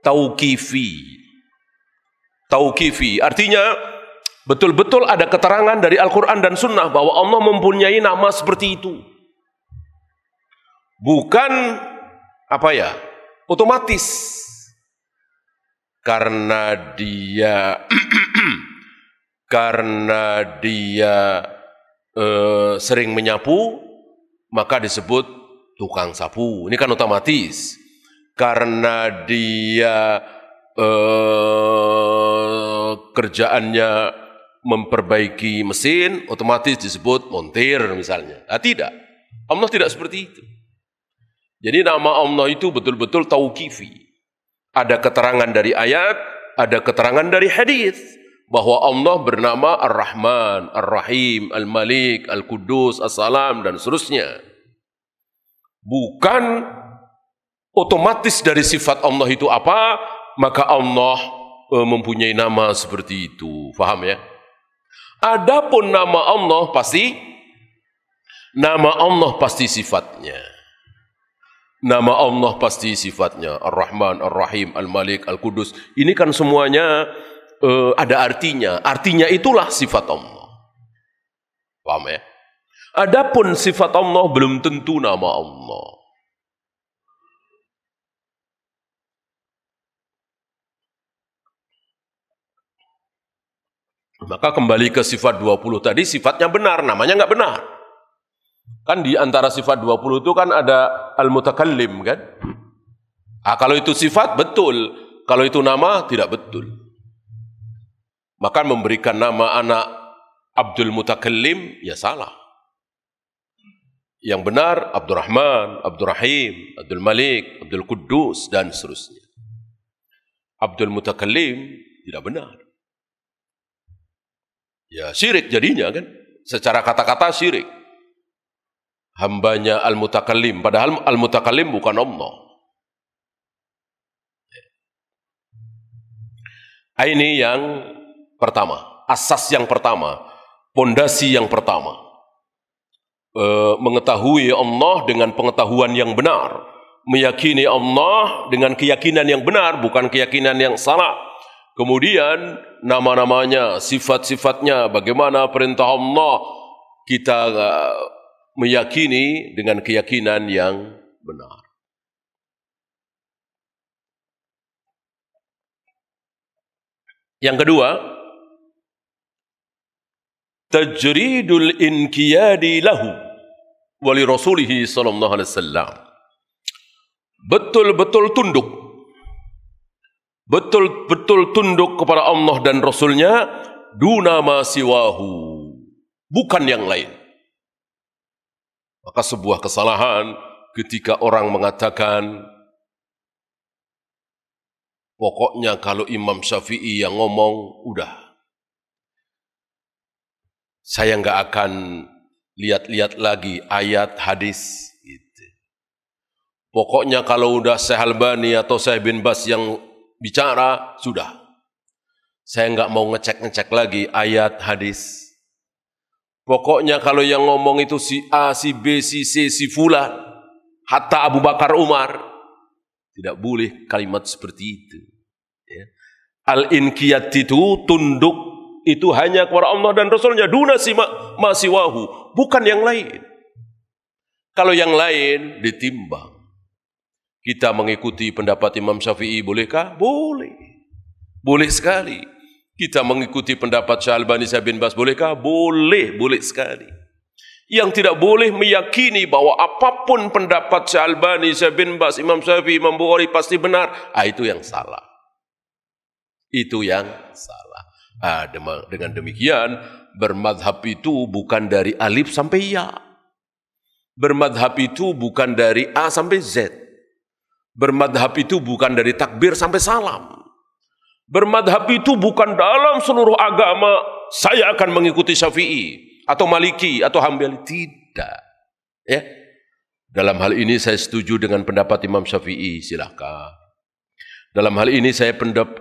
tauqifi. Tauqifi artinya betul-betul ada keterangan dari Al-Quran dan Sunnah bahwa Allah mempunyai nama seperti itu. Bukan otomatis. Karena dia sering menyapu, maka disebut tukang sapu. Ini kan otomatis. Karena dia kerjaannya memperbaiki mesin, otomatis disebut montir misalnya. Tidak. Allah tidak seperti itu. Jadi nama Allah itu betul-betul tauqifi. Ada keterangan dari ayat, ada keterangan dari hadis bahwa Allah bernama Ar-Rahman, Ar-Rahim, Al-Malik, Al-Quddus, As-Salam, dan seterusnya. Bukan otomatis dari sifat Allah itu apa, maka Allah mempunyai nama seperti itu. Faham ya? Adapun nama Allah pasti sifatnya. Nama Allah pasti sifatnya. Ar-Rahman, Ar-Rahim, Al-Malik, Al-Quddus. Ini kan semuanya ada artinya. Artinya itulah sifat Allah. Paham ya? Adapun sifat Allah belum tentu nama Allah. Maka kembali ke sifat 20 tadi, sifatnya benar, namanya nggak benar. Kan di antara sifat 20 itu kan ada al-mutakallim kan? Kalau itu sifat betul, kalau itu nama tidak betul. Maka memberikan nama anak Abdul Mutakallim ya salah. Yang benar Abdurrahman, Abdurrahim, Abdul Malik, Abdul Quddus dan seterusnya. Abdul Mutakallim tidak benar. Ya syirik jadinya kan. Secara kata-kata syirik. Hambanya Al-Mutakallim. Padahal Al-Mutakallim bukan Allah. Ini yang pertama. Asas yang pertama. Pondasi yang pertama. Mengetahui Allah dengan pengetahuan yang benar. Meyakini Allah dengan keyakinan yang benar. Bukan keyakinan yang salah. Kemudian nama-namanya, sifat-sifatnya, bagaimana perintah Allah kita meyakini dengan keyakinan yang benar. Yang kedua, tajridul inqiyadi lahu wa li rasulihi sallallahu alaihi wasallam. Betul-betul tunduk. Betul-betul tunduk kepada Allah dan Rasulnya, duna ma siwahu, bukan yang lain. Maka sebuah kesalahan ketika orang mengatakan, pokoknya kalau Imam Syafi'i yang ngomong, udah. Saya nggak akan lihat-lihat lagi ayat, hadis. Gitu. Pokoknya kalau udah Syekh Albani atau Syekh bin Bas yang bicara, sudah. Saya nggak mau ngecek-ngecek lagi ayat, hadis. Pokoknya kalau yang ngomong itu si A, si B, si C, si Fulan, hatta Abu Bakar Umar. Tidak boleh kalimat seperti itu. Ya. Al-inqiyat itu, tunduk, itu hanya kepada Allah dan Rasulnya. Duna ma siwahu, bukan yang lain. Kalau yang lain ditimbang. Kita mengikuti pendapat Imam Syafi'i, bolehkah? Boleh. Boleh sekali. Kita mengikuti pendapat Syekh Albani, Syekh bin Bas, bolehkah? Boleh. Boleh sekali. Yang tidak boleh meyakini bahwa apapun pendapat Syekh Albani, Syekh bin Bas, Imam Syafi'i, Imam Bukhari pasti benar. Itu yang salah. Itu yang salah. Dengan demikian, bermadhab itu bukan dari alif sampai ya. Bermadhab itu bukan dari A sampai Z. Bermadhab itu bukan dari takbir sampai salam. Bermadhab itu bukan dalam seluruh agama saya akan mengikuti Syafi'i atau Maliki atau Hambali. Tidak. Ya. Dalam hal ini saya setuju dengan pendapat Imam Syafi'i, silahkan. Dalam hal ini saya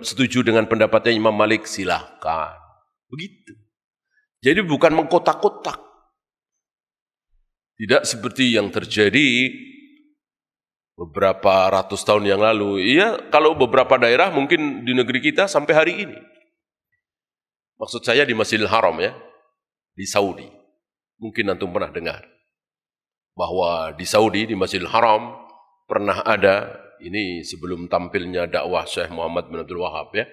setuju dengan pendapatnya Imam Malik, silahkan. Begitu. Jadi bukan mengkotak-kotak. Tidak seperti yang terjadi beberapa ratus tahun yang lalu. Iya, kalau beberapa daerah mungkin di negeri kita sampai hari ini. Maksud saya di Masjidil Haram ya, di Saudi. Mungkin antum pernah dengar bahwa di Saudi, di Masjidil Haram pernah ada, ini sebelum tampilnya dakwah Syekh Muhammad bin Abdul Wahab ya,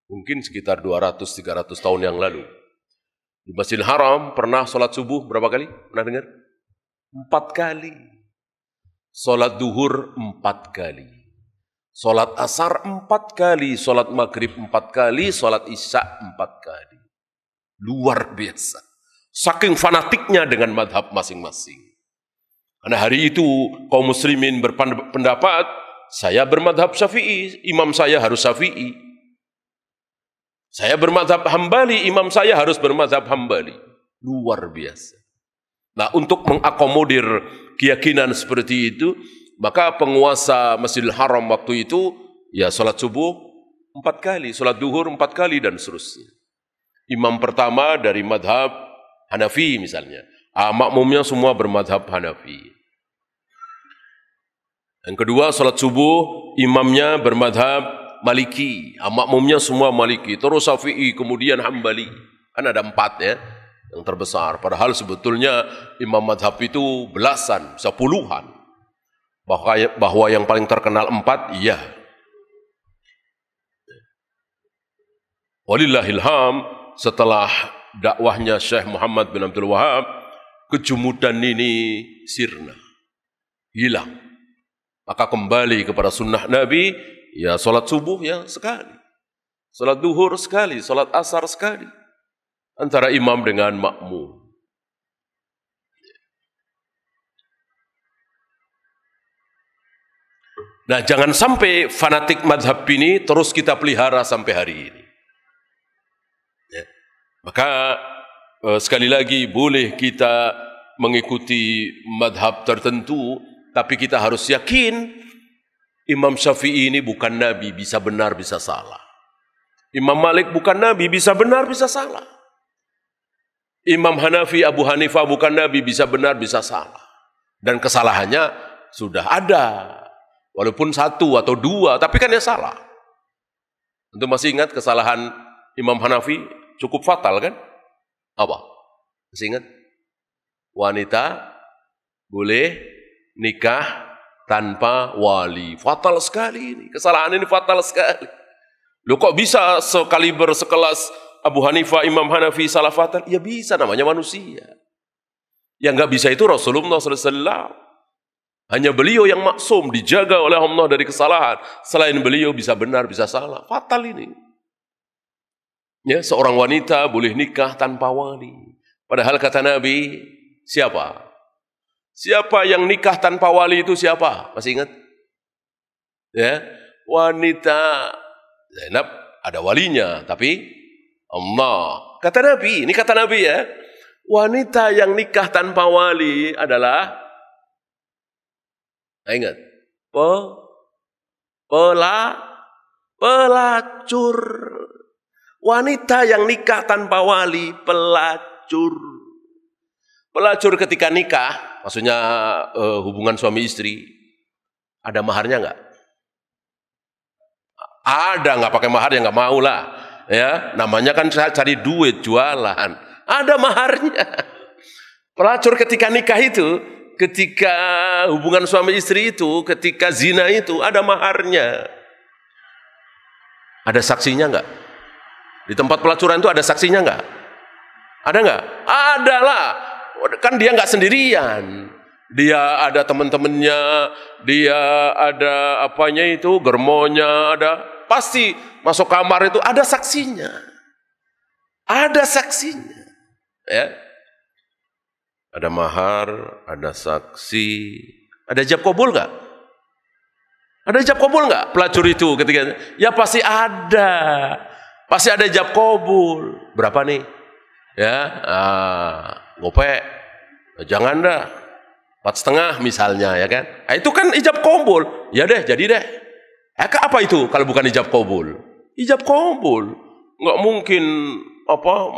mungkin sekitar 200-300 tahun yang lalu. Di Masjidil Haram pernah sholat subuh berapa kali? Pernah dengar? 4 kali. Sholat duhur 4 kali. Sholat asar 4 kali. Sholat maghrib 4 kali. Sholat isya 4 kali. Luar biasa. Saking fanatiknya dengan madhab masing-masing. Karena hari itu kaum muslimin berpendapat, saya bermadhab Syafi'i, imam saya harus Syafi'i. Saya bermadhab Hambali, imam saya harus bermadhab Hambali. Luar biasa. Nah, untuk mengakomodir keyakinan seperti itu, maka penguasa Masjidil Haram waktu itu, ya sholat subuh 4 kali, sholat duhur 4 kali, dan seterusnya. Imam pertama dari madhab Hanafi misalnya. Makmumnya semua bermadhab Hanafi. Yang kedua, sholat subuh, imamnya bermadhab Maliki, makmumnya semua Maliki, terus Syafi'i, kemudian Hambali. Kan ada 4 ya, yang terbesar. Padahal sebetulnya imam madhab itu belasan, bisa puluhan. Bahwa yang paling terkenal 4, iya. Walillahilham, setelah dakwahnya Syekh Muhammad bin Abdul Wahab, kejumudan ini sirna, hilang. Maka kembali kepada sunnah Nabi, ya sholat subuh ya sekali, sholat duhur sekali, sholat asar sekali, antara imam dengan makmum. Nah, jangan sampai fanatik madhab ini terus kita pelihara sampai hari ini. Ya. Maka sekali lagi boleh kita mengikuti madhab tertentu, tapi kita harus yakin Imam Syafi'i ini bukan Nabi, bisa benar, bisa salah. Imam Malik bukan Nabi, bisa benar, bisa salah. Imam Hanafi, Abu Hanifah bukan Nabi, bisa benar, bisa salah. Dan kesalahannya sudah ada. Walaupun 1 atau 2, tapi kan ya salah. Untuk masih ingat kesalahan Imam Hanafi cukup fatal kan? Apa? Masih ingat? Wanita boleh nikah tanpa wali. Fatal sekali ini. Kesalahan ini fatal sekali. Loh kok bisa sekaliber sekelas Abu Hanifah, Imam Hanafi salah fatal? Ya bisa, namanya manusia. Yang nggak bisa itu Rasulullah SAW. Hanya beliau yang maksum, dijaga oleh Allah dari kesalahan. Selain beliau bisa benar, bisa salah. Fatal ini. Ya, seorang wanita boleh nikah tanpa wali. Padahal kata Nabi, siapa? Siapa yang nikah tanpa wali itu siapa? Masih ingat? Ya, wanita Zainab ada walinya, tapi Allah. Kata Nabi, ini kata Nabi ya, wanita yang nikah tanpa wali adalah, ingat, pelacur. Wanita yang nikah tanpa wali, pelacur. Pelacur ketika nikah, maksudnya hubungan suami istri, ada maharnya nggak? Ada, nggak pakai mahar ya nggak mau lah. Ya, namanya kan cari duit, jualan. Ada maharnya. Pelacur ketika nikah itu, ketika hubungan suami istri itu, ketika zina itu, ada maharnya. Ada saksinya nggak? Di tempat pelacuran itu ada saksinya nggak? Ada nggak? Ada lah. Kan dia nggak sendirian, dia ada teman-temannya, dia ada apanya itu, germonya, ada pasti masuk kamar itu ada saksinya, ya. Ada mahar, ada saksi, ada ijab kabul nggak? Ada ijab kabul nggak? Pelacur itu ketika, ya pasti ada ijab kabul. Berapa nih? Ya, gopek, jangan dah, 4,5 misalnya ya kan? Nah, itu kan ijab kabul. Ya deh, jadi deh. Apa itu kalau bukan ijab kabul? Ijab kabul. Nggak mungkin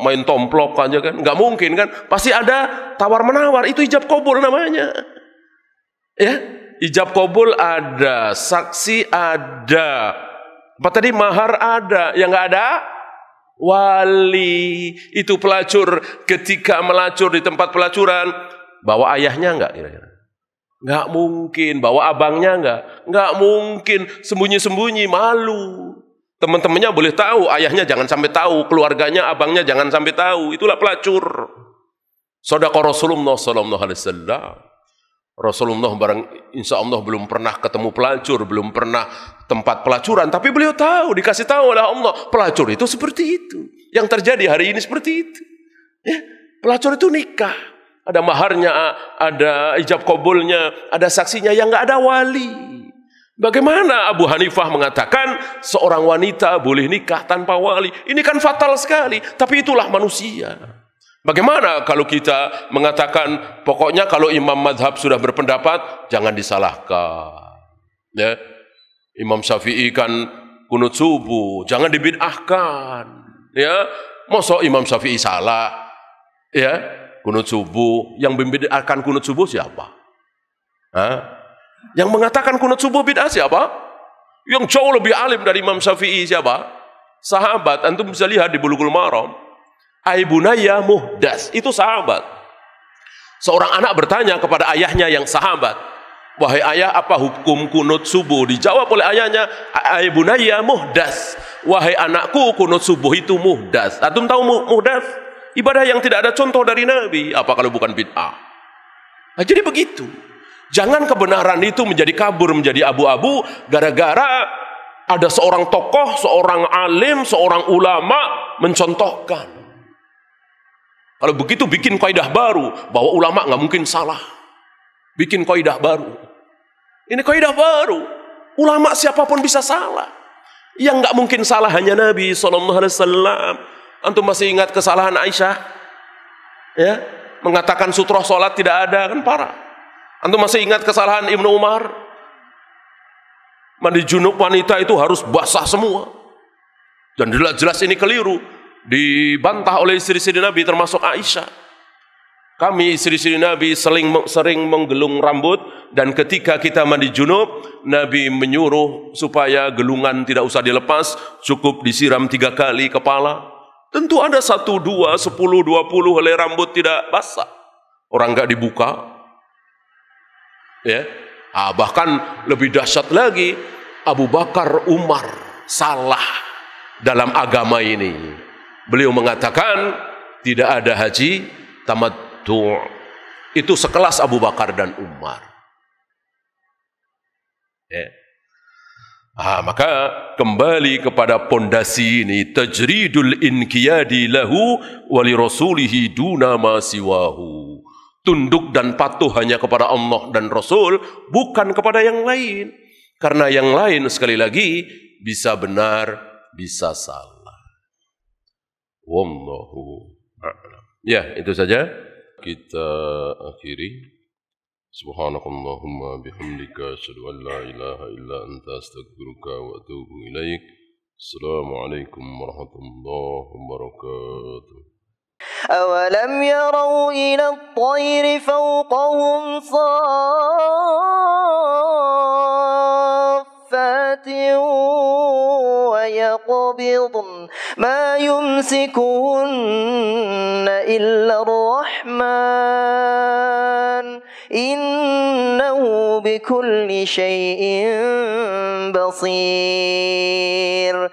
main tomplok aja kan? Nggak mungkin kan? Pasti ada tawar menawar. Itu ijab kabul namanya. Ya, ijab kabul ada, saksi ada. Apa tadi, mahar ada, yang nggak ada wali. Itu pelacur ketika melacur di tempat pelacuran, bawa ayahnya enggak kira-kira? Enggak mungkin. Bawa abangnya enggak mungkin. Sembunyi-sembunyi, malu. Teman-temannya boleh tahu, ayahnya jangan sampai tahu, keluarganya, abangnya jangan sampai tahu. Itulah pelacur. Shadaqah Rasulullah SAW. Rasulullah insya Allah belum pernah ketemu pelacur, belum pernah tempat pelacuran, tapi beliau tahu, dikasih tahu oleh Allah, pelacur itu seperti itu. Yang terjadi hari ini seperti itu. Ya, pelacur itu nikah, ada maharnya, ada ijab kabulnya, ada saksinya, yang nggak ada wali. Bagaimana Abu Hanifah mengatakan seorang wanita boleh nikah tanpa wali? Ini kan fatal sekali, tapi itulah manusia. Bagaimana kalau kita mengatakan pokoknya kalau imam madhab sudah berpendapat jangan disalahkan, ya. Imam Syafi'i kan kunut subuh, jangan dibid'ahkan, ya. Masa Imam Syafi'i salah, ya, kunut subuh? Yang membid'ahkan kunut subuh siapa? Hah? Yang mengatakan kunut subuh bid'ah siapa? Yang jauh lebih alim dari Imam Syafi'i siapa? Sahabat. Antum bisa lihat di Bulughul Maram. Aibunaya muhdas, itu sahabat. Seorang anak bertanya kepada ayahnya yang sahabat, wahai ayah, apa hukum kunut subuh? Dijawab oleh ayahnya, aibunaya muhdas, wahai anakku, kunut subuh itu muhdas. Antum tahu muhdas? Ibadah yang tidak ada contoh dari Nabi. Apa kalau bukan bid'ah? Nah, jadi begitu. Jangan kebenaran itu menjadi kabur, menjadi abu-abu gara-gara ada seorang tokoh, seorang alim, seorang ulama mencontohkan. Kalau begitu bikin kaidah baru bahwa ulama nggak mungkin salah. Bikin kaidah baru. Ini kaidah baru. Ulama siapapun bisa salah. Yang nggak mungkin salah hanya Nabi SAW. Antum masih ingat kesalahan Aisyah? Ya, mengatakan sutroh sholat tidak ada, kan parah. Antum masih ingat kesalahan Ibnu Umar? Mandi junub wanita itu harus basah semua. Dan jelas-jelas ini keliru. Dibantah oleh istri-istri Nabi termasuk Aisyah. Kami istri-istri Nabi sering menggelung rambut. Dan ketika kita mandi junub, Nabi menyuruh supaya gelungan tidak usah dilepas. Cukup disiram 3 kali kepala. Tentu ada 1, 2, 10, 20 helai rambut tidak basah. Orang enggak dibuka. Ya, bahkan lebih dahsyat lagi, Abu Bakar Umar salah dalam agama ini. Beliau mengatakan tidak ada haji tamattu'. Itu sekelas Abu Bakar dan Umar. Ya. Maka kembali kepada pondasi ini, tajridul inqiyadi lahu wa li rasulihi duna ma siwahu. Tunduk dan patuh hanya kepada Allah dan Rasul, bukan kepada yang lain. Karena yang lain sekali lagi bisa benar, bisa salah. Wallahu a'lam. Ya, itu saja kita akhiri. Subhanakallahumma bihamdika asyhadu an la ilaha illa anta astaghfiruka wa atubu ilaik. Assalamualaikum warahmatullahi wabarakatuh. أولم يروا إلى الطير فوقهم صافات ويقبضن ما يمسكهن إلا الرحمن إنه بكل شيء بصير.